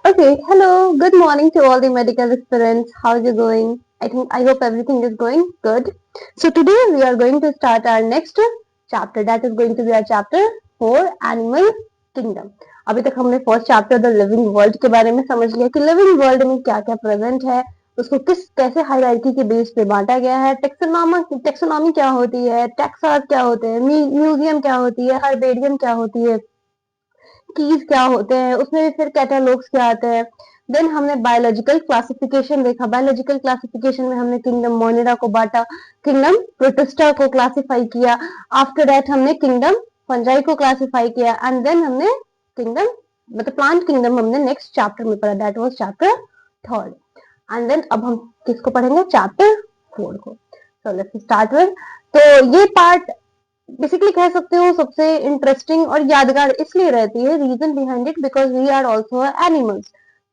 Okay, hello, good morning to all the medical aspirants. How's it going? I hope everything is going good. So today we are going to start our next chapter. That is going to be our chapter 4 Animal Kingdom. अभी तक हमने first chapter the living world के बारे में समझ लिया कि living world में क्या क्या प्रेजेंट है, उसको किस कैसे हायरार्की के बेस पे बांटा गया है, टेक्सोनॉमी क्या होती है, टैक्सा क्या होते हैं, म्यूजियम क्या होती है, हर्बेरियम क्या होती है, कीज क्या होते हैं, उसमें भी फिर कैटालॉग्स क्या आते हैं। देन हमने बायोलॉजिकल क्लासिफिकेशन देखा। बायोलॉजिकल क्लासिफिकेशन में हमने किंगडम मोनेरा को बांटा, किंगडम प्रोटिस्टा को क्लासिफाई किया। आफ्टर दैट हमने किंगडम फंजाई को क्लासिफाई किया एंड देन हमने किंगडम मतलब प्लांट किंगडम हमने नेक्स्ट चैप्टर में पढ़ा, that was chapter 3 and then अब हम किसको पढ़ेंगे, चैप्टर 4 को। So let's start with. तो ये पार्ट बेसिकली कह सकते हो सबसे इंटरेस्टिंग और यादगार इसलिए रहती है, reason behind it because we are also animals.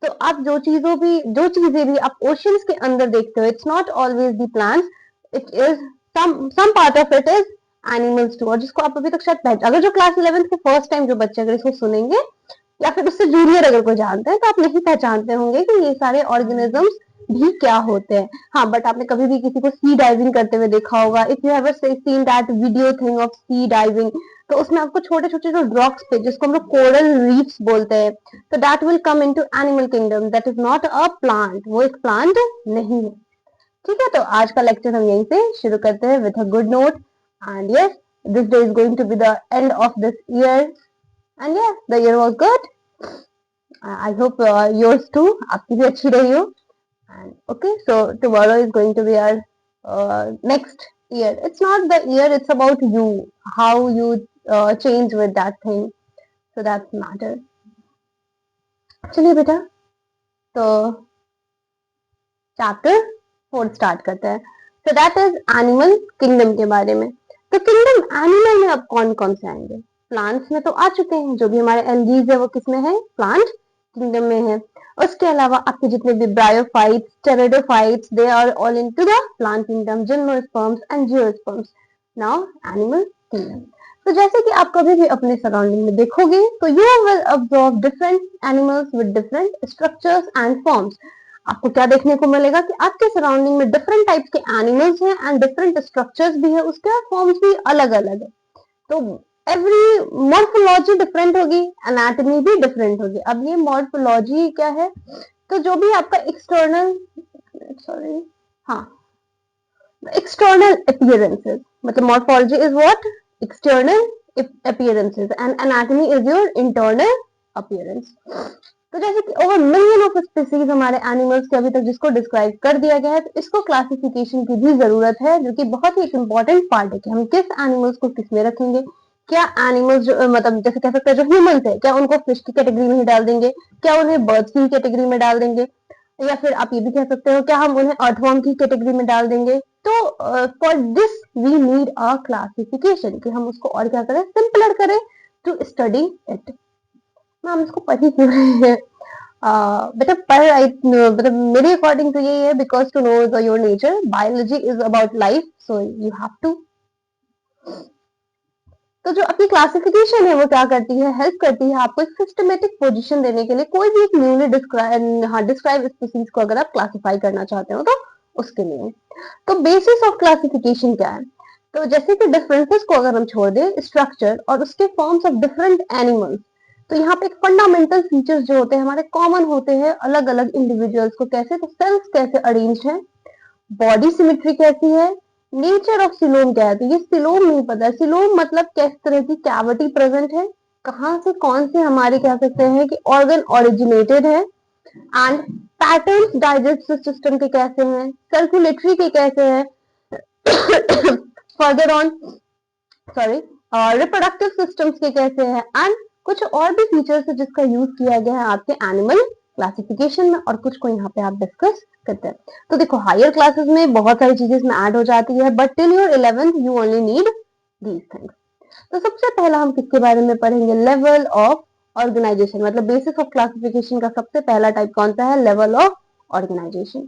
तो आप जो चीजें भी आप ओशंस के अंदर देखते हो, it's not always the plants, it is some part of it is animals too. और जिसको आप अभी तक शायद अगर जो क्लास 11th के फर्स्ट टाइम जो बच्चे अगर इसको सुनेंगे या फिर उससे जूनियर अगर कोई जानते हैं तो आप नहीं पहचानते होंगे कि ये सारे ऑर्गेनिजम्स भी क्या होते हैं। हाँ, बट आपने कभी भी किसी को सी डाइविंग करते हुए देखा होगा, if you have seen that video thing of sea diving, तो उसमें आपको छोटे छोटे जो रॉक्स पे जिसको हम लोग कोरल रीफ्स बोलते हैं, तो that will come into animal kingdom, that is not a plant, वो एक प्लांट नहीं है। ठीक है, तो आज का लेक्चर हम यहीं से शुरू करते हैं with a good note. And yes, this day is going to be the end of this year and yes the year was good. I hope yours too, आपकी भी अच्छी रही हो। And okay, so tomorrow is going to be our next year. It's not the year, it's about you, how you change with that thing. So that's matter. चलिए बेटा, तो chapter 4 start करते हैं। So that is animal kingdom के बारे में। तो kingdom animal में अब कौन कौन से आएंगे? प्लांट्स में तो आ चुके हैं, जो भी हमारे एल्गीज है वो किसमें है, प्लांट किंगडम में है। उसके अलावा आपके जितने भी bryophytes, pteridophytes, they are all into the plant kingdom, gymnosperms and angiosperms. Now animal kingdom. तो जैसे कि आप कभी भी अपने सराउंडिंग में देखोगे तो you will observe different animals with different structures and forms. आपको क्या देखने को मिलेगा कि आपके सराउंडिंग में डिफरेंट टाइप्स के एनिमल्स हैं एंड डिफरेंट स्ट्रक्चर्स भी है, उसके फॉर्म्स भी अलग अलग है। तो एवरी मॉर्फोलॉजी डिफरेंट होगी, एनाटॉमी भी डिफरेंट होगी। अब ये मॉर्फोलॉजी क्या है, तो जो भी आपका एक्सटर्नल, सॉरी, हाँ, एक्सटर्नल अपीयरेंसेस, मतलब morphology is what, external appearances and anatomy is your internal appearance. तो जैसे कि ओवर मिलियन ऑफ स्पीसीज हमारे एनिमल्स के अभी तक जिसको डिस्क्राइब कर दिया गया है, तो इसको क्लासिफिकेशन की भी जरूरत है, जो कि बहुत ही एक इंपॉर्टेंट पार्ट है कि हम किस एनिमल्स को किस में रखेंगे। क्या एनिमल्स मतलब जैसे कह सकते हैं जो ह्यूमंस है, क्या उनको फिश की कैटेगरी में ही डाल देंगे, क्या उन्हें बर्ड्स की कैटेगरी में डाल देंगे, या फिर आप ये भी कह सकते हो क्या हम उन्हें अर्थवर्म की कैटेगरी में डाल देंगे। तो for this we need a classification, कि हम उसको और क्या करें, सिंपलर करें टू स्टडी इट। हम इसको पढ़ ही क्यों रहे हैं, बेटा मतलब मेरे अकॉर्डिंग तो यही है, because to know your nature, biology is about life, so you have to. तो जो अपनी क्लासिफिकेशन है वो क्या करती है, हेल्प करती है आपको एक सिस्टमेटिक पोजीशन देने के लिए। कोई भी एक न्यूली डिस्क्राइब स्पीसीज को अगर आप क्लासिफाई करना चाहते हो तो उसके लिए। तो बेसिस ऑफ क्लासिफिकेशन क्या है, तो जैसे कि डिफरेंसेस को अगर हम छोड़ दें, स्ट्रक्चर और उसके फॉर्म्स ऑफ डिफरेंट एनिमल्स, तो यहाँ पे एक फंडामेंटल फीचर्स जो होते हैं हमारे कॉमन होते हैं अलग अलग इंडिविजुअल्स को। कैसे, तो सेल्स कैसे अरेंज है, बॉडी सिमेट्री कैसी है, नेचर ऑफ सिलोम क्या है। तो ये सिलोम नहीं पता है, सिलोम मतलब किस तरह की कैविटी प्रेजेंट है, कहाँ से कौन से हमारे कह सकते हैं कि ऑर्गन ओरिजिनेटेड है, एंड पैटर्न्स डाइजेस्टिव सिस्टम के कैसे हैं, सर्कुलेटरी के कैसे हैं, further on, sorry, reproductive systems के कैसे हैं, एंड कुछ और भी फीचर्स है जिसका यूज किया गया है आपके एनिमल क्लासिफिकेशन में, और कुछ को यहाँ पे आप डिस्कस करते हैं। तो देखो हायर क्लासेस में बहुत सारी चीजें इसमें ऐड हो जाती है, but till your 11th you only need these things. तो सबसे पहला हम किसके बारे में पढ़ेंगे, लेवल ऑफ ऑर्गेनाइजेशन। मतलब बेसिस ऑफ क्लासिफिकेशन का सबसे पहला टाइप कौन सा है, लेवल ऑफ ऑर्गेनाइजेशन।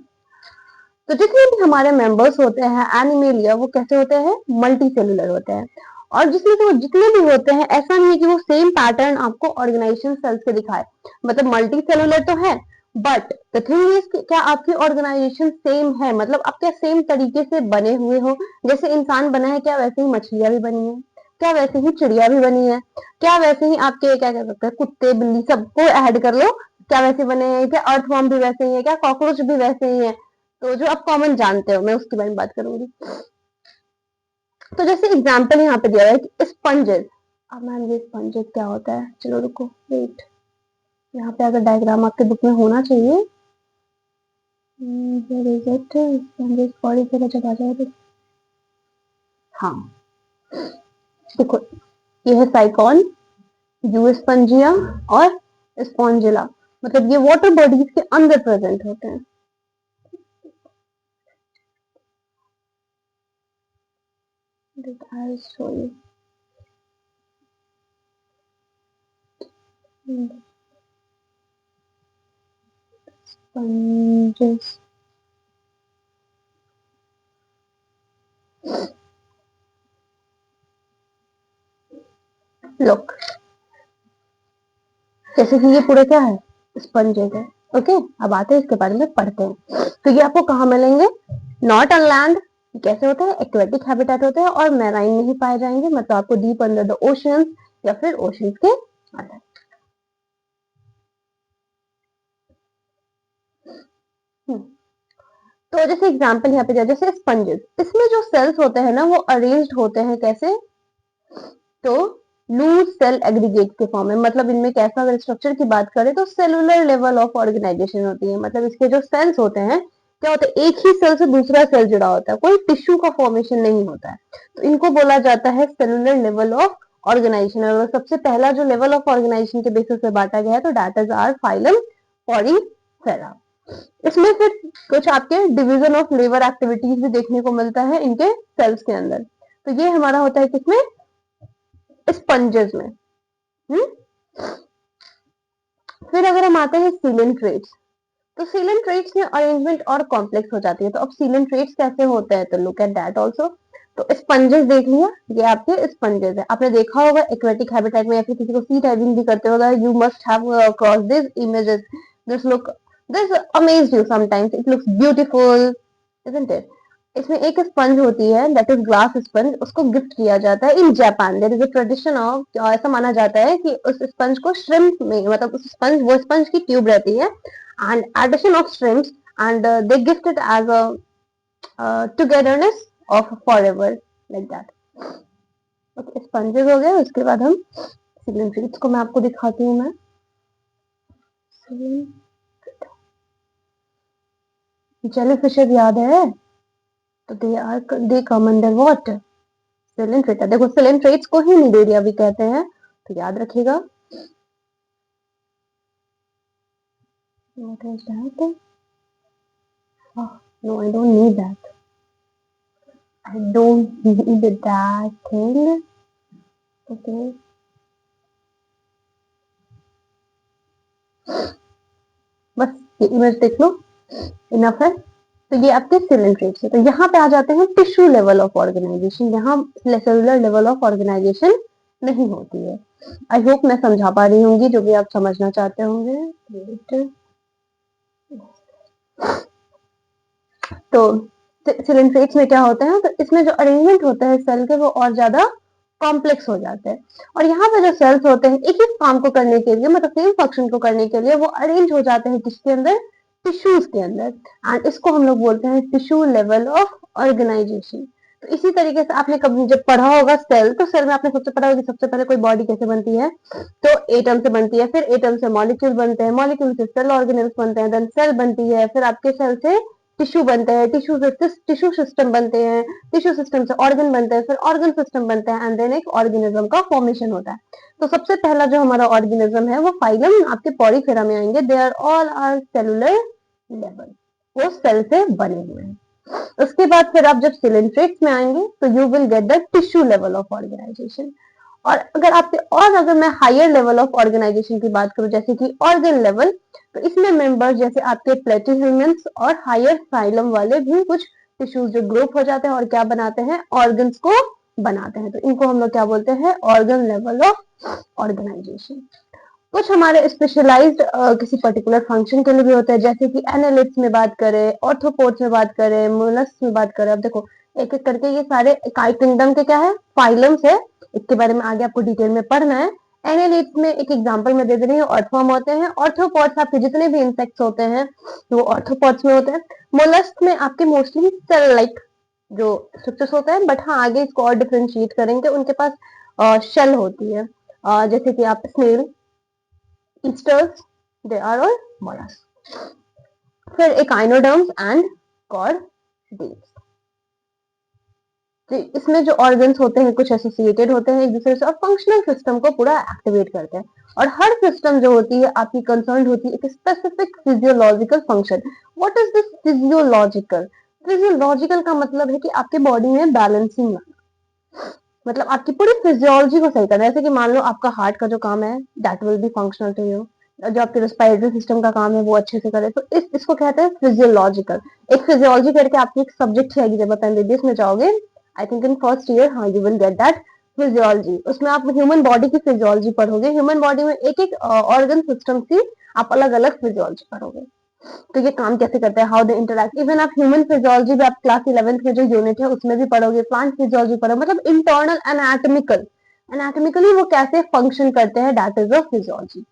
तो जितने भी हमारे मेंबर्स होते हैं एनिमेलिया, वो कैसे होते हैं, मल्टी सेलुलर होते हैं। और जिसमें से वो जितने भी होते हैं, ऐसा नहीं है कि वो सेम पैटर्न आपको ऑर्गेनाइजेशन सेल्स के दिखाए, मतलब मल्टी सेलुलर तो है, बट द थिंग इज क्या आपकी ऑर्गेनाइजेशन सेम है, मतलब आप क्या सेम तरीके से बने हुए हो, जैसे इंसान बना है क्या वैसे ही मछलियां भी बनी है, क्या वैसे ही चिड़िया भी बनी है, क्या वैसे ही आपके क्या कह सकते हैं कुत्ते बिल्ली सबको ऐड कर लो, क्या वैसे बने हैं, क्या अर्थवॉर्म भी वैसे ही है, क्या कॉकरोच भी वैसे ही है, तो जो आप कॉमन जानते हो मैं उसके बारे में बात करूंगी। तो जैसे एग्जाम्पल यहाँ पे दिया हुआ है कि स्पंजेस। अब मैम ये स्पंजेस क्या होता है, चलो रुको वेट, यहाँ पे अगर डायग्राम आपके बुक में होना चाहिए, स्पंजेस बॉडी से जब आ जाए तो हाँ देखो, ये है साइकॉन, यूस्पंजिया और स्पॉन्जिला, मतलब ये वाटर बॉडीज के अंदर प्रेजेंट होते हैं। I'll show you. Sponges. Look, जैसे कि ये पूरा क्या है, स्पंजेस है। ओके, अब आते हैं इसके बारे में पढ़ते हैं। तो ये आपको कहाँ मिलेंगे, नॉट ऑन लैंड, कैसे होता है, एक्वेटिक हैबिटेट होते हैं और मैराइन में ही पाए जाएंगे, मतलब आपको डीप अंडर द ओशंस या फिर ओशंस के अंदर। तो जैसे एग्जांपल यहाँ पे दिया, जैसे स्पंजेस, इसमें जो सेल्स होते हैं ना वो अरेंज्ड होते हैं कैसे, तो लूज सेल एग्रीगेट के फॉर्म में, मतलब इनमें कैसा, अगर स्ट्रक्चर की बात करें तो सेलुलर लेवल ऑफ ऑर्गेनाइजेशन होती है, मतलब इसके जो सेल्स होते हैं क्या होता है, एक ही सेल से दूसरा सेल जुड़ा होता है, कोई टिश्यू का फॉर्मेशन नहीं होता है, तो इनको बोला जाता है सेलुलर लेवल ऑफ ऑर्गेनाइजेशन। और सबसे पहला जो लेवल ऑफ ऑर्गेनाइजेशन के बेसिस पे बांटा गया है तो that is our phylum porifera. इसमें फिर कुछ आपके डिवीजन ऑफ लेबर एक्टिविटीज भी देखने को मिलता है इनके सेल्स के अंदर, तो ये हमारा होता है किसमें, स्पंजेस में। हम्म फिर अगर हम आते हैं सीलेंट्रेट्स, तो सीलेंट्रेट्स में अरेंजमेंट और कॉम्प्लेक्स हो जाती है, तो अब सीलेंट्रेट्स कैसे होते हैं, तो लुक एट दैट ऑल्सो। तो स्पंजेस देख लिया, ये आपके स्पंजेस है, आपने देखा होगा एक्वेटिक हैबिटेट में या फिर किसी को सी टाइपिंग भी करते होगा, you must have cross this images, this look, this amazed you sometimes, it looks beautiful, isn't it. इसमें एक स्पंज होती है दैट इज ग्लास स्पंज, उसको गिफ्ट किया जाता है in Japan, there is a tradition of, ऐसा माना जाता है कि उस स्पंज को श्रिम्प में, मतलब उस स्पंज, वो स्पंज की ट्यूब रहती है and addition of shrimps and they gift it as a togetherness of forever like that. Okay, sponges हो गए, उसके बाद हम सिलेंट्रेट्स को मैं आपको दिखाती हूँ। मैं जेलीफिशेस याद है, तो दे कम अंडर व्हाट, सिलेंट्रेटा। देखो सिलेंट्रेट्स को ही निडेरिया भी कहते हैं, तो याद रखिएगा। What is that? Oh, no, I don't need that. I don't need that thing. Okay. बस ये इमेज देख लो, इनफ है। तो ये आपके सिलेंट्रेट्स है। तो यहाँ पे आ जाते हैं टिश्यू लेवल ऑफ ऑर्गेनाइजेशन, यहाँ सेलुलर लेवल ऑफ ऑर्गेनाइजेशन नहीं होती है। आई होप मैं समझा पा रही होंगी जो भी आप समझना चाहते होंगे। तो सिलेंट्रेट्स में क्या होता है, तो इसमें जो अरेंजमेंट होता है सेल के वो और ज्यादा कॉम्प्लेक्स हो जाते हैं, और यहाँ पे जो सेल्स होते हैं एक ही काम को करने के लिए, मतलब सेम फंक्शन को करने के लिए वो अरेंज हो जाते हैं किसके अंदर, टिश्यूज के अंदर, एंड इसको हम लोग बोलते हैं टिश्यू लेवल ऑफ ऑर्गेनाइजेशन। तो इसी तरीके से आपने कभी जब पढ़ा होगा सेल, तो सेल में आपने सबसे पढ़ा होगा कि सबसे पहले कोई बॉडी कैसे बनती है, तो एटम से बनती है, फिर एटम से मॉलिक्यूल बनते हैं, मॉलिक्यूल से सेल ऑर्गेनल्स बनते हैं, देन सेल बनती है, फिर आपके सेल से टिश्यू बनते हैं, टिश्यू सिस्टम बनते हैं, टिश्यू सिस्टम से ऑर्गन बनते हैं, फिर ऑर्गन सिस्टम बनते हैं, एंड देन एक ऑर्गेनिज्म का फॉर्मेशन होता है। तो सबसे पहला जो हमारा ऑर्गेनिज्म है वो फाइलम आपके पॉलीफेरा में आएंगे, they are all are cellular level, वो सेल से बने हुए हैं। उसके बाद फिर आप जब सिलेंट्रेट्स में आएंगे तो you will get the tissue level of organisation. और अगर आपके, और अगर मैं हायर लेवल ऑफ ऑर्गेनाइजेशन की बात करूं जैसे कि ऑर्गन लेवल, तो इसमें मेंबर्स जैसे आपके प्लेटिहेल्मिन्थ्स और हायर फाइलम वाले भी कुछ टिश्यूज जो ग्रुप हो जाते हैं और क्या बनाते हैं, ऑर्गन्स को बनाते हैं। तो इनको हम लोग क्या बोलते हैं, ऑर्गन लेवल ऑफ ऑर्गेनाइजेशन। कुछ हमारे स्पेशलाइज्ड किसी पर्टिकुलर फंक्शन के लिए भी होता है, जैसे कि एनालिट्स में बात करें, ऑर्थोपोड्स में बात करें, मोलस्क में बात करें। अब देखो एक एक करके ये सारे इकाई किंगडम के क्या है, फाइलम्स है, इसके बारे में आगे आपको डिटेल में पढ़ना है। एनालिट्स में एक एग्जांपल मैं दे दे रही हूँ, अर्थवर्म होते हैं। ऑर्थोपोड्स आपके जितने भी इंसेक्ट्स होते हैं वो ऑर्थोपोड्स में होते हैं। मोलस्क में आपके मोस्टली सेल लाइक जो स्ट्रक्चर्स होते हैं, बट हाँ आगे इसको और डिफरेंशिएट करेंगे, उनके पास शेल होती है, जैसे कि आप snail, oysters, they are all molluscs. फिर एकाइनोडर्म्स एंड कॉर्डेट्स, इसमें जो ऑर्गन्स होते हैं कुछ एसोसिएटेड होते हैं एक दूसरे से और फंक्शनल सिस्टम को पूरा एक्टिवेट करते हैं। और हर सिस्टम जो होती है आपकी कंसर्न होती है एक specific physiological function. What is this physiological? Physiological का मतलब है कि आपके बॉडी में बैलेंसिंग लाना, मतलब आपकी पूरी फिजियोलॉजी को सही करना है। जैसे कि मान लो आपका हार्ट का जो काम है that will be functional to you, जो आपके रेस्पिरेटरी सिस्टम का काम है वो अच्छे से करे, तो इसको कहते हैं फिजियोलॉजिकल। एक फिजियोलॉजी करके आपकी एक सब्जेक्ट है जब आप एमबीबीएस में जाओगे, I think in first year, हाँ you will get that physiology. उसमें आप ह्यूमन बॉडी की फिजियोलॉजी पढ़ोगे, ह्यूमन बॉडी में एक एक ऑर्गन सिस्टम की आप अलग अलग फिजियोलॉजी पढ़ोगे, तो ये काम कैसे करते हैं, हाउ दे इंटरैक्ट। इवन आप ह्यूमन फिजियोलॉजी भी आप क्लास 11th में जो यूनिट है उसमें भी पढ़ोगे, प्लांट फिजियोलॉजी पढ़ोगे, मतलब इंटरनल एनाटॉमिकल, एनाटॉमिकली वो कैसे फंक्शन करते हैं, दैट इज अ फिजियोलॉजी।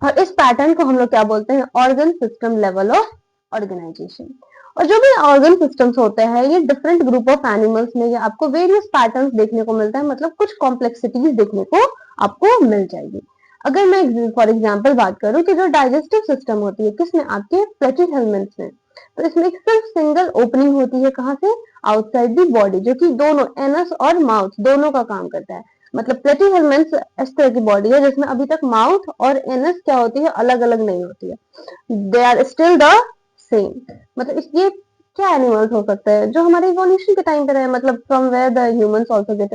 और इस पैटर्न को हम लोग क्या बोलते हैं, organ system level of organisation. और जो भी ऑर्गन सिस्टम्स होते हैं ये डिफरेंट ग्रुप ऑफ एनिमल्स में ये आपको वेरियस पैटर्न्स देखने को मिलता है, मतलब कुछ कॉम्प्लेक्सिटीज देखने को आपको मिल जाएगी। अगर मैं फॉर एग्जांपल बात करूं कि जो डाइजेस्टिव सिस्टम होती है किसमें, आपके प्लेटिहेल्मिन्थ्स में, तो इसमें एक सिर्फ सिंगल ओपनिंग होती है, कहाँ से, आउटसाइड दी बॉडी, जो कि दोनों एनस और माउथ दोनों का काम करता है। मतलब प्लेटिहेल्मिन्थ्स इस तरह की बॉडी है जिसमें अभी तक माउथ और एनस क्या होती है, अलग अलग नहीं होती है, they are still the same. मतलब ये क्या एनिमल्स हो सकते हैं जो हमारे इवोल्यूशन के टाइम पे रहे, मतलब from where the humans also get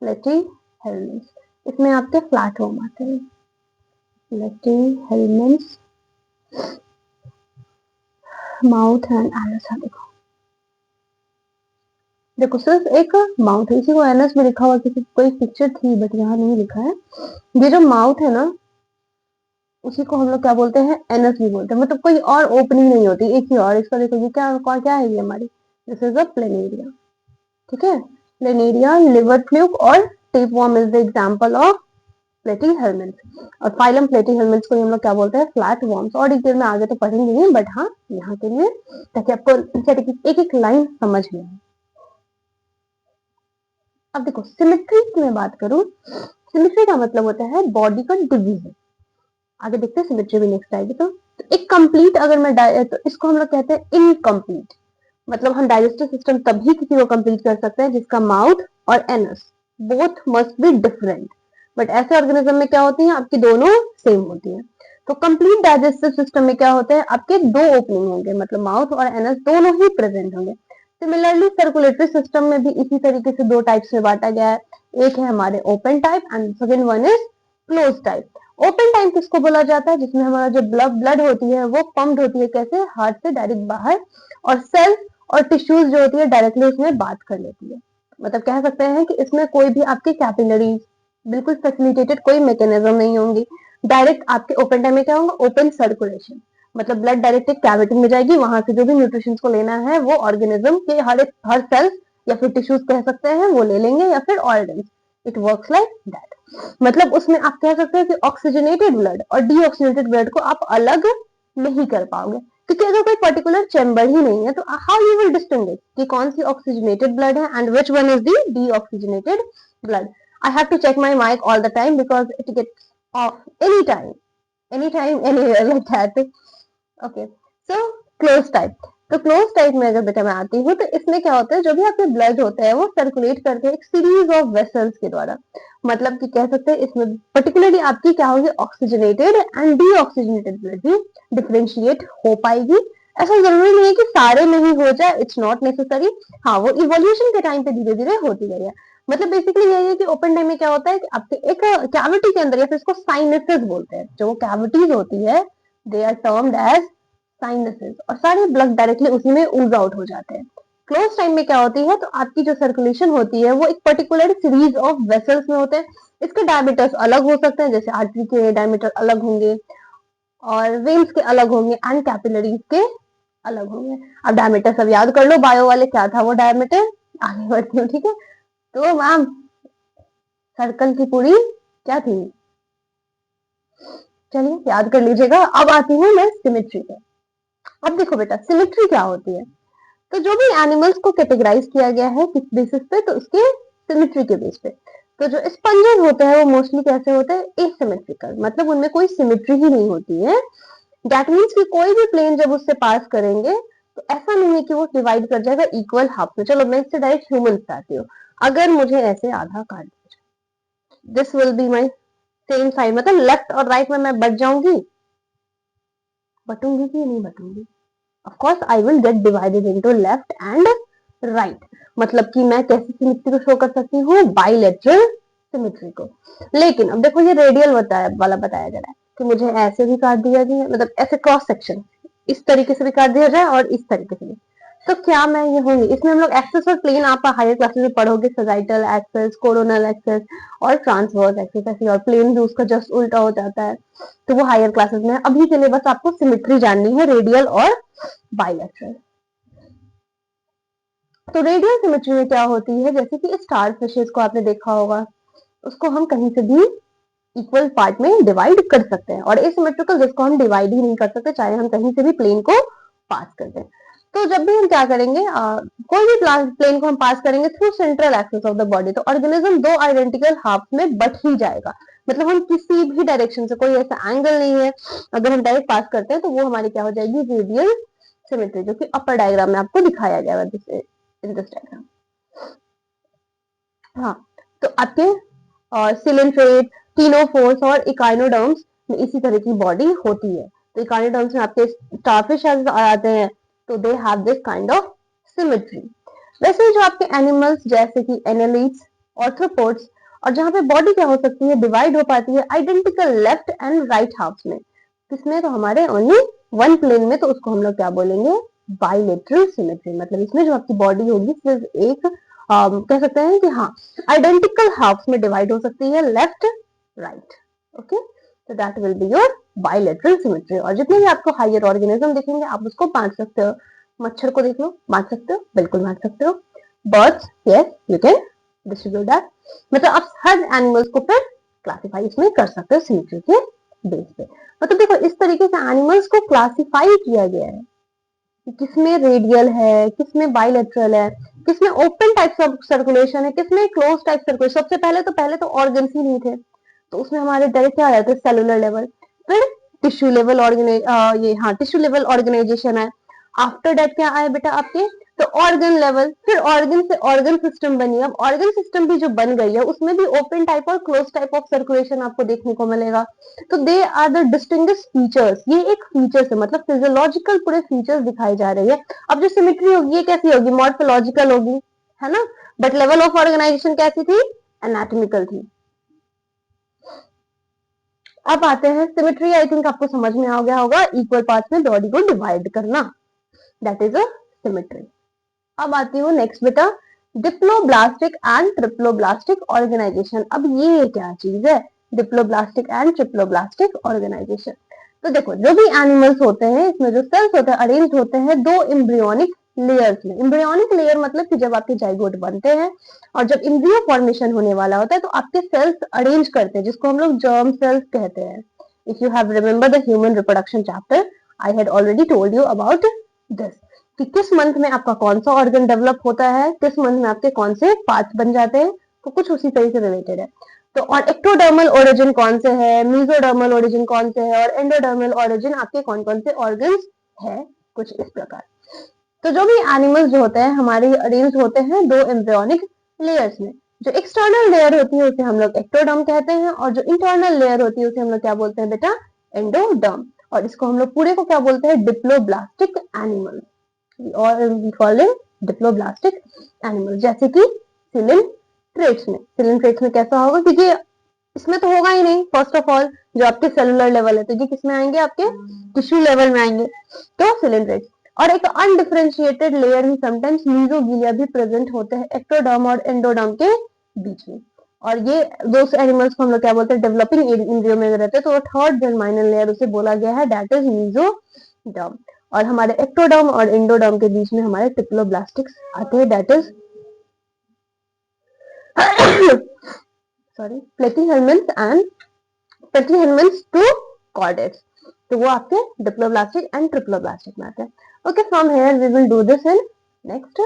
platyhelminths. इसमें आपके फ्लैटवर्म आते हैं, प्लेटिहेल्मिन्थ्स, माउथ एंड एनस है। देखो देखो सिर्फ एक माउथ है, इसी को एनस में लिखा हुआ, किसी कोई पिक्चर थी बट यहाँ नहीं लिखा है। ये जो माउथ है ना उसी को हम लोग क्या बोलते हैं, एनस भी बोलते हैं, मतलब कोई और ओपनिंग नहीं होती, एक ही। और इसका देखो ये क्या है, ये हमारी दिस इज अ प्लेनेरिया, ठीक है। प्लेनेरिया, लिवर फ्लूक और tapeworm is the example of platyhelminths. और फाइलम प्लेटिहेल्मिन्थ्स को हम लोग क्या बोलते हैं, फ्लैट वर्म्स। और डिटेल में आगे तो पढ़ेंगे नहीं, बट हाँ यहाँ के लिए ताकि आपको एक एक लाइन समझ में आए। अब देखो सिमेट्री की मैं बात करूं, सिमेट्री का मतलब होता है बॉडी का डिवीजन। आगे देखते हैं सिमेट्री भी नेक्स्ट आएगी। तो एक कंप्लीट अगर मैं तो इसको हम लोग कहते हैं इनकम्प्लीट, मतलब हम डाइजेस्टिव सिस्टम तभी किसी को कंप्लीट कर सकते हैं जिसका माउथ और anus both must be different. But ऐसे ऑर्गेनिज्म में क्या होती है, आपकी दोनों सेम होती है। तो कंप्लीट डाइजेस्टिव सिस्टम में क्या होता है, आपके दो ओपनिंग होंगे, मतलब माउथ और एनस दोनों ही प्रेजेंट होंगे। सिमिलरली सर्कुलेटरी सिस्टम में भी इसी तरीके से दो टाइप्स में बांटा गया है, एक है हमारे open type and second one is close type. Open type किसको बोला जाता है, जिसमें हमारा जो ब्लड होती है वो पंप्ड होती है, कैसे, हार्ट से डायरेक्ट बाहर, और सेल्स और टिश्यूज जो होती है डायरेक्टली उसमें बात कर लेती है। मतलब कह सकते हैं कि इसमें कोई भी आपके कैपिलरीज बिल्कुल फैसिलिटेटेड कोई मैकेनिज्म नहीं होंगी। डायरेक्ट आपके ओपन टाइम में क्या होगा, ओपन सर्कुलेशन, मतलब ब्लड डायरेक्ट एक कैविटी में जाएगी, वहां से जो भी न्यूट्रिशन को लेना है वो ऑर्गेनिज्म के हर सेल्स या फिर टिश्यूज कह सकते हैं वो ले लेंगे, या फिर organ. It works like that. मतलब उसमें आप कह सकते हैं कि ऑक्सीजनेटेड ब्लड और डीऑक्सीजनेटेड ब्लड को आप अलग नहीं कर पाओगे, क्योंकि अगर कोई पर्टिकुलर चैम्बर ही नहीं है तो हाउ यू विल डिस्टिंग्विश कि कौन सी ऑक्सीजनेटेड ब्लड है and which one is the deoxygenated blood. I have to check my mike all the time because it gets off any time anywhere like that. Okay, so close type. तो close type में अगर बेटा मैं आती हूँ तो इसमें क्या होता है, जो भी आपके ब्लड होते हैं वो सर्कुलेट करते हैं एक सीरीज ऑफ वेसल्स के द्वारा। मतलब कि कह सकते हैं इसमें पर्टिकुलरली आपकी क्या होगी, ऑक्सीजनेटेड एंड डीऑक्सीजनेटेड ब्लड भी डिफरेंशिएट हो पाएगी। ऐसा जरूरी नहीं है कि सारे में ही हो जाए, इट्स नॉट नेसेसरी। हाँ वो इवोल्यूशन के टाइम पे धीरे धीरे होती गई है। मतलब बेसिकली यही है कि ओपन टाइम में क्या होता है कि आपके एक कैविटी के अंदर, या फिर इसको साइनसेस बोलते हैं, जो कैविटीज होती है they are termed as sinuses, और सारे ब्लड डायरेक्टली उसी में ऊज आउट हो जाते हैं। क्लोज टाइम में क्या होती है, तो आपकी जो सर्कुलेशन होती है वो एक पर्टिकुलर सीरीज ऑफ वेसल्स में होते हैं। इसके डायमीटर्स अलग हो सकते हैं, जैसे आर्टरी के डायमीटर अलग होंगे और वेन्स के अलग होंगे एंड कैपिलरीज के अलग होंगे। अब डायमीटर सब याद कर लो, बायो वाले क्या था वो डायमीटर। आगे बढ़ती हूँ, ठीक है। तो मैम सर्कल की पूरी क्या थी, चलिए याद कर लीजिएगा। अब आती हूँ मैं सिमेट्री पे। अब देखो बेटा, सिमेट्री क्या होती है, तो जो भी एनिमल्स को कैटेगराइज किया गया है किस बेसिस पे, तो उसके सिमेट्री के बेस पे। तो जो स्पंजेस होते हैं वो मोस्टली कैसे होते हैं, एसिमेट्रिकल, मतलब उनमें कोई सिमेट्री ही नहीं होती है। दैट मीन्स कि कोई भी प्लेन जब उससे पास करेंगे तो ऐसा नहीं है कि वो डिवाइड कर जाएगा इक्वल हाफ में। चलो मैं इससे डायरेक्ट ह्यूमन पे आती हूँ। अगर मुझे ऐसे आधा काट दिया, this will be my same side, मतलब लेफ्ट और राइट में मैं बट जाऊंगी, बटूंगी कि नहीं बटूंगी, of course I will get divided into left and right. मतलब कि मैं कैसी सिमेट्री को शो कर सकती हूँ, बाइलेटरल सिमेट्री को। लेकिन अब देखो ये रेडियल वाला बताया जा रहा है कि मुझे ऐसे भी काट दिया जाए, मतलब ऐसे क्रॉस सेक्शन इस तरीके से भी काट दिया जाए और इस तरीके से भी, तो क्या मैं ये होंगी। इसमें हम लोग एक्सेस और प्लेन आप हायर क्लासेस में पढ़ोगे, सजाइटल एक्सेस, कोरोनल एक्सेस और ट्रांसवर्स एक्सेस ऐसे, और प्लेन भी उसका जस्ट उल्टा हो जाता है, तो वो हायर क्लासेस में। अभी के लिए बस आपको सिमेट्री जाननी है, रेडियल और बाइलेटरल। तो रेडियल सिमेट्री में क्या होती है, जैसे कि स्टार फिशेस को आपने देखा होगा, उसको हम कहीं से भी इक्वल पार्ट में डिवाइड कर सकते हैं, और एसिमेट्रिकल जिसको हम डिवाइड ही नहीं कर सकते, चाहे हम कहीं से भी प्लेन को पास कर दें। तो जब भी हम क्या करेंगे, कोई भी प्लेन को हम पास करेंगे through central axis of the body, तो ऑर्गेनिज्म दो आइडेंटिकल हाफ में बट ही जाएगा। मतलब हम किसी भी डायरेक्शन से, कोई ऐसा एंगल नहीं है, अगर हम डायरेक्ट पास करते हैं तो वो हमारी क्या हो जाएगी, रेडियल सिमेट्री, जो कि अपर डायग्राम में आपको दिखाया गया है इन दिस डायग्राम। हाँ, तो आपके सिलेंट्रेट, टीनोफोर्स और इकाइनोडर्म्स में इसी तरह की बॉडी होती है। तो इकाइनोडर्म्स में आपके स्टारफिश आते हैं, तो they have this kind of symmetry. वैसे जो आपके एनिमल्स जैसे कि एनालिड्स, ऑर्थ्रोपोड्स, और जहां पे बॉडी क्या हो सकती है, डिवाइड हो पाती है identical left and right halves में, किसमें, तो हमारे ओनली वन प्लेन में, तो उसको हम लोग क्या बोलेंगे, बाइलेटरल सिमेट्री। मतलब इसमें जो आपकी बॉडी होगी सिर्फ एक कह सकते हैं कि हाँ आइडेंटिकल हाफ्स में डिवाइड हो सकती है, लेफ्ट राइट। ओके, तो that will be your bilateral symmetry. और जितने भी आपको हायर ऑर्गेनिज्म दिखेंगे आप उसको बांट सकते हो। मच्छर को देख लो, बांट सकते हो, बिल्कुल बांट सकते हो। Birds, yes you can distribute that. मतलब आप हर एनिमल्स को फिर क्लासिफाई इसमें कर सकते हो सिमेट्री के बेस पे। मतलब देखो इस तरीके से एनिमल्स को क्लासिफाई किया गया है, किसमें रेडियल है, किसमें बाइलेटरल है, किसमें ओपन टाइप ऑफ सर्कुलेशन है, किसमें क्लोज टाइप सर्कुलेशन। सबसे पहले तो ऑर्गन्स ही नहीं थे, तो उसमें हमारे डायरेक्ट क्या रहते हैं, सेलुलर लेवल, फिर tissue level tissue level organisation है। आफ्टर दैट क्या आया बेटा आपके, तो ऑर्गन लेवल, फिर ऑर्गन से ऑर्गन सिस्टम बनी। अब ऑर्गन सिस्टम भी जो बन गई है उसमें भी ओपन टाइप और क्लोज टाइप ऑफ सर्कुलेशन आपको देखने को मिलेगा। तो they are the distinguish features, ये एक फीचर्स है, मतलब फिजियोलॉजिकल पूरे फीचर्स दिखाई जा रही है। अब जो सिमेट्री होगी ये कैसी होगी, मॉर्फोलॉजिकल होगी, है ना, बट लेवल ऑफ ऑर्गेनाइजेशन कैसी थी, एनाटॉमिकल थी। अब आते हैं सिमेट्री, आई थिंक आपको समझ में आ गया होगा, इक्वल पार्ट्स में बॉडी को डिवाइड करना, दैट इज अ सिमेट्री। अब आती हूँ नेक्स्ट बेटा, डिप्लोब्लास्टिक एंड ट्रिप्लोब्लास्टिक ऑर्गेनाइजेशन। अब ये क्या चीज है, डिप्लोब्लास्टिक एंड ट्रिप्लोब्लास्टिक ऑर्गेनाइजेशन। तो देखो जो भी एनिमल्स होते हैं इसमें जो सेल्स होते हैं अरेंज होते हैं दो एम्ब्रियोनिक लेयर्स में। एम्ब्रियोनिक लेयर मतलब कि जब आपके जाइगोट बनते हैं और जब एम्ब्रियो फॉर्मेशन होने वाला होता है तो आपके सेल्स अरेंज करते हैं, जिसको हम लोग जर्म सेल्स कहते हैं। If you have remember the human reproduction chapter, I had already told you about this, कि किस मंथ में आपका कौन सा ऑर्गन डेवलप होता है, किस मंथ में आपके कौन से पार्ट्स बन जाते हैं, तो कुछ उसी तरह से रिलेटेड है। तो और एक्टोडर्मल ओरिजिन कौन से है, मीजोडर्मल ओरिजिन कौन से है, और एंडोडर्मल ओरिजिन आपके कौन कौन से ऑर्गन्स है, कुछ इस प्रकार। तो जो भी एनिमल्स जो होते हैं हमारे अरेंज होते हैं दो एम्ब्रियोनिक लेयर्स में। जो एक्सटर्नल लेयर होती है उसे हम लोग एक्टोडर्म कहते हैं, और जो इंटरनल लेयर होती है उसे हम लोग क्या बोलते हैं बेटा, एंडोडर्म। और इसको हम लोग पूरे को क्या बोलते हैं, डिप्लोब्लास्टिक एनिमल्स, और we call it diploblastic animal. जैसे कि सिलिंट्रेट्स में, सिलिंट्रेट्स में कैसा होगा, क्योंकि इसमें तो होगा ही नहीं, फर्स्ट ऑफ ऑल जो आपके सेलुलर लेवल है, तो ये किसमें आएंगे, आपके टिश्यू लेवल में आएंगे, तो सिलिंट्रेट्स। और एक अनडिफरेंशिएटेड लेयर भी समटाइम्स मीजोगिलिया भी प्रेजेंट होते हैं एक्टोडर्म और एंडोडर्म के बीच में। और ये दो एनिमल्स को हम लोग क्या बोलते हैं, डेवलपिंग एम्ब्रियो में रहते हैं, तो थर्ड जर्माइनल लेयर उसे बोला गया है, दैट इज मीजोडर्म। और हमारे एक्टोडर्म और एंडोडर्म के बीच में हमारे ट्रिप्लोब्लास्टिक्स आते हैं, that is sorry platyhelminth and platyhelminth to chordates, तो वो आपके डिप्लोब्लास्टिक एंड ट्रिप्लोब्लास्टिक में आते हैं। Okay, from here we will do this in next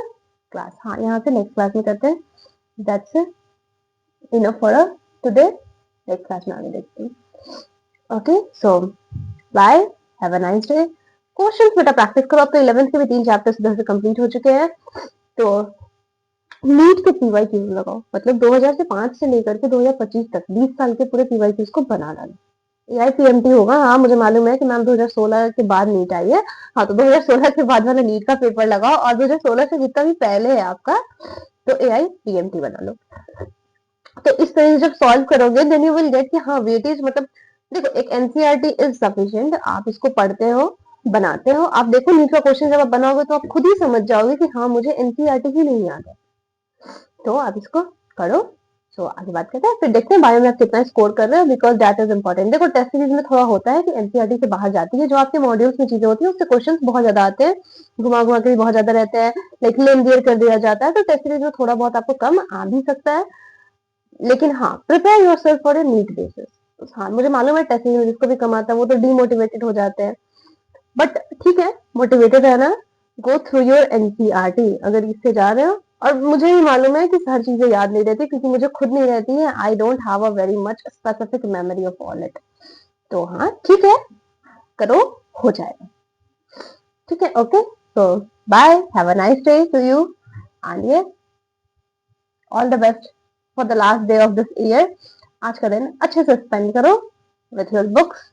class. हाँ, यहाँ से नेक्स्ट क्लास में करते हैं। That's enough for today, next class में आगे देखते हैं। Okay, so bye, have a nice day. Questions बेटा प्रैक्टिस करो, अब तो 11th के भी 3 चैप्टर्स इधर से कंप्लीट हो चुके हैं। तो नीट के पीवाई क्यूज लगाओ, मतलब 2005 से लेकर के 2025 तक 20 साल के पूरे पीवाई क्यूज को बना डालो। AIPMT होगा, हाँ मुझे मालूम है कि मैम 2016 के बाद नीट आई है, हाँ तो 2016 के बाद वाला नीट का पेपर लगाओ, और 2016 से जितना भी पहले है आपका, तो AIPMT बना लो। तो इस तरह से जब सॉल्व करोगे देन यू विल गेट कि हाँ वेटेज, मतलब देखो एक एनसीईआरटी इज सफिशिएंट, आप इसको पढ़ते हो बनाते हो, आप देखो नीट का क्वेश्चन जब आप बनाओगे तो आप खुद ही समझ जाओगे कि हाँ मुझे एनसीईआरटी ही नहीं याद है, तो आप इसको करो। सो आगे बात करते हैं, फिर देखते हैं बायो में आप कितना स्कोर कर रहे हो, बिकॉज दैट इज इंपॉर्टेंट। देखो टेस्ट सीरीज में थोड़ा होता है कि एनसीईआरटी से बाहर जाती है, जो आपके मॉड्यूल्स में चीजें होती है उससे क्वेश्चंस बहुत ज्यादा आते हैं, घुमा घुमा के भी बहुत ज्यादा रहते हैं, लाइक लेंदियर कर दिया जाता है, तो टेस्ट सीरीज में थोड़ा बहुत आपको कम आ भी सकता है, लेकिन हाँ prepare yourself for a NEET basis. हाँ मुझे मालूम है टेस्ट सीरीज में जिसको भी कम आता है वो तो डीमोटिवेटेड हो जाते हैं, बट ठीक है मोटिवेटेड रहना, गो थ्रू योर एनसीईआरटी अगर इससे जा रहे हो। और मुझे भी मालूम है कि हर चीजें याद नहीं रहती, क्योंकि मुझे खुद नहीं रहती है, I don't have a very much specific memory of all it. तो हाँ ठीक है, करो, हो जाएगा, ठीक है। Okay, so bye, have a nice day to you, and ये all the best for the last day of this year. आज का दिन अच्छे से स्पेंड करो with your books,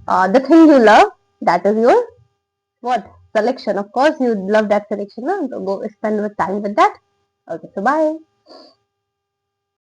the thing you love, that is your what selection, of course you love that selection, no? So go spend with time with that. Okay, so bye.